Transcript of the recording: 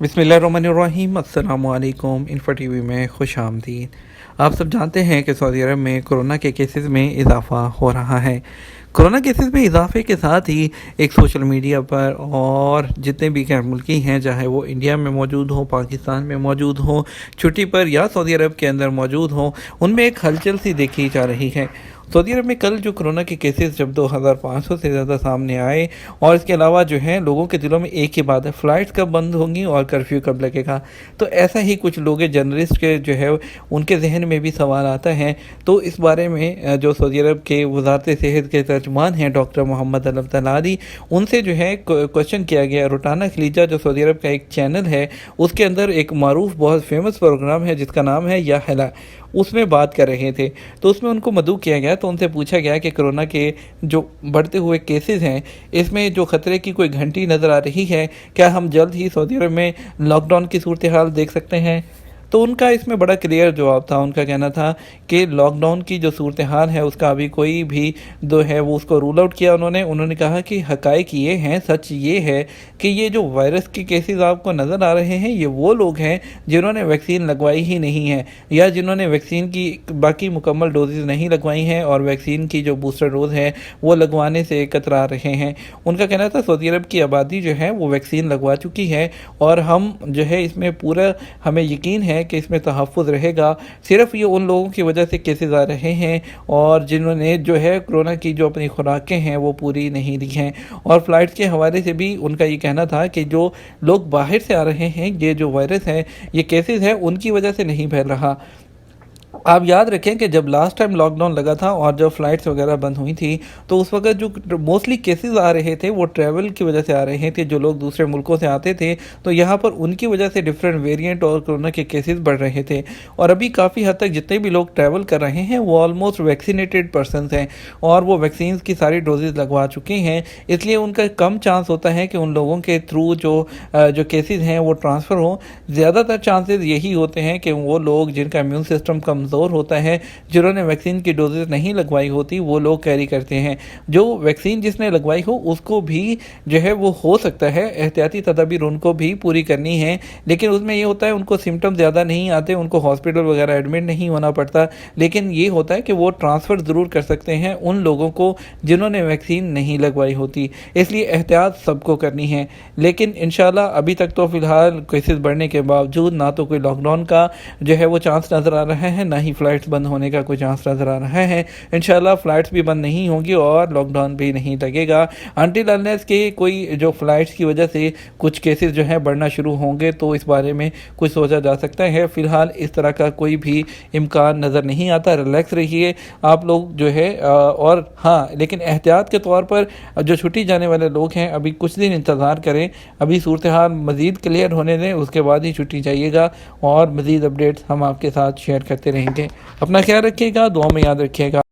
बिस्मिल्लाहिर्रहमानिर्रहीम। अस्सलामु अलैकुम। इन्फो टीवी में खुश आमदीद। आप सब जानते हैं कि सऊदी अरब में कोरोना के केसेस में इजाफ़ा हो रहा है। कोरोना केसेस में इजाफे के साथ ही एक सोशल मीडिया पर और जितने भी गैर मुल्की हैं, चाहे वो इंडिया में मौजूद हो, पाकिस्तान में मौजूद हो, छुट्टी पर या सऊदी अरब के अंदर मौजूद हो, उनमें एक हलचल सी देखी जा रही है। सऊदी अरब में कल जो कोरोना के केसेस जब 2500 से ज़्यादा सामने आए, और इसके अलावा जो है लोगों के दिलों में एक ही बात है, फ़्लाइट्स कब बंद होंगी और कर्फ्यू कब लगेगा। तो ऐसा ही कुछ लोग जर्नलिस्ट के जो है उनके जहन में भी सवाल आता है। तो इस बारे में जो सऊदी अरब के वज़ारत सेहत के तर्जुमान हैं डॉक्टर मोहम्मद अल-अब्तलादी, उनसे जो है क्वेश्चन किया गया। रोटाना खलीजा जो सऊदी अरब का एक चैनल है, उसके अंदर एक मारूफ बहुत फेमस प्रोग्राम है जिसका नाम है या हला, उसमें बात कर रहे थे। तो उसमें उनको मदऊ किया गया, तो उनसे पूछा गया कि कोरोना के जो बढ़ते हुए केसेस हैं, इसमें जो ख़तरे की कोई घंटी नज़र आ रही है, क्या हम जल्द ही सऊदी अरब में लॉकडाउन की सूरत हाल देख सकते हैं। तो उनका इसमें बड़ा क्लियर जवाब था। उनका कहना था कि लॉकडाउन की जो सूरत हाल है उसका अभी कोई भी जो है वो उसको रूल आउट किया उन्होंने कहा कि हक़ाइक़ ये हैं, सच ये है कि ये जो वायरस के केसेस आपको नज़र आ रहे हैं, ये वो लोग हैं जिन्होंने वैक्सीन लगवाई ही नहीं है, या जिन्होंने वैक्सीन की बाकी मुकम्मल डोजेज़ नहीं लगवाई हैं और वैक्सीन की जो बूस्टर डोज है वो लगवाने से कतरा रहे हैं। उनका कहना था सऊदी अरब की आबादी जो है वो वैक्सीन लगवा चुकी है और हम जो है इसमें पूरा हमें यकीन है कि इसमें तहफ़्फ़ुज़ रहेगा। सिर्फ ये उन लोगों की वजह से केसेस आ रहे हैं और जिन्होंने जो है कोरोना की जो अपनी खुराकें हैं वो पूरी नहीं दी हैं। और फ़्लाइट्स के हवाले से भी उनका ये कहना था कि जो लोग बाहर से आ रहे हैं, ये जो वायरस है, ये केसेस है, उनकी वजह से नहीं फैल रहा। आप याद रखें कि जब लास्ट टाइम लॉकडाउन लगा था और जब फ़्लाइट्स वगैरह बंद हुई थी, तो उस वक्त जो मोस्टली केसेस आ रहे थे वो ट्रैवल की वजह से आ रहे थे। जो लोग दूसरे मुल्कों से आते थे, तो यहाँ पर उनकी वजह से डिफरेंट वेरिएंट और कोरोना के केसेस बढ़ रहे थे। और अभी काफ़ी हद तक जितने भी लोग ट्रैवल कर रहे हैं वो ऑलमोस्ट वैक्सीनेटेड पर्सनस हैं और वो वैक्सीन की सारी डोजेज़ लगवा चुके हैं। इसलिए उनका कम चांस होता है कि उन लोगों के थ्रू जो केसेस हैं वो ट्रांसफ़र हों। ज़्यादातर चांसेस यही होते हैं कि वो लोग जिनका इम्यून सिस्टम कमज़ोर होता है, जिन्होंने वैक्सीन की डोजेस नहीं लगवाई होती, वो लोग कैरी करते हैं। जो वैक्सीन जिसने लगवाई हो उसको भी जो है वो हो सकता है एहतियाती तदाबीर उनको भी पूरी करनी है, लेकिन उसमें ये होता है उनको सिम्टम ज़्यादा नहीं आते, उनको हॉस्पिटल वगैरह एडमिट नहीं होना पड़ता। लेकिन ये होता है कि वो ट्रांसफ़र ज़रूर कर सकते हैं उन लोगों को जिन्होंने वैक्सीन नहीं लगवाई होती। इसलिए एहतियात सबको करनी है। लेकिन इंशाल्लाह अभी तक तो फ़िलहाल केसेस बढ़ने के बावजूद ना तो कोई लॉकडाउन का जो है वो चांस नज़र आ रहा है, ना ही फ़्लाइट्स बंद होने का कोई चांस नज़र आ रहा है। इंशाल्लाह फ़्लाइट्स भी बंद नहीं होंगी और लॉकडाउन भी नहीं लगेगा अनटिल अनलेस के कोई जो फ़्लाइट्स की वजह से कुछ केसेस जो हैं बढ़ना शुरू होंगे, तो इस बारे में कुछ सोचा जा सकता है। फ़िलहाल इस तरह का कोई भी इम्कान नज़र नहीं आता। रिलैक्स रहिए आप लोग जो है, और हाँ, लेकिन एहतियात के तौर पर जो छुट्टी जाने वाले लोग हैं अभी कुछ दिन इंतज़ार करें, अभी सूरत हाल मज़ीद क्लियर होने दें, उसके बाद ही छुट्टी जाइएगा और मज़ीद अपडेट्स हम आपके साथ शेयर करते रहेंगे। अपना ख्याल रखिएगा, दुआ में याद रखिएगा।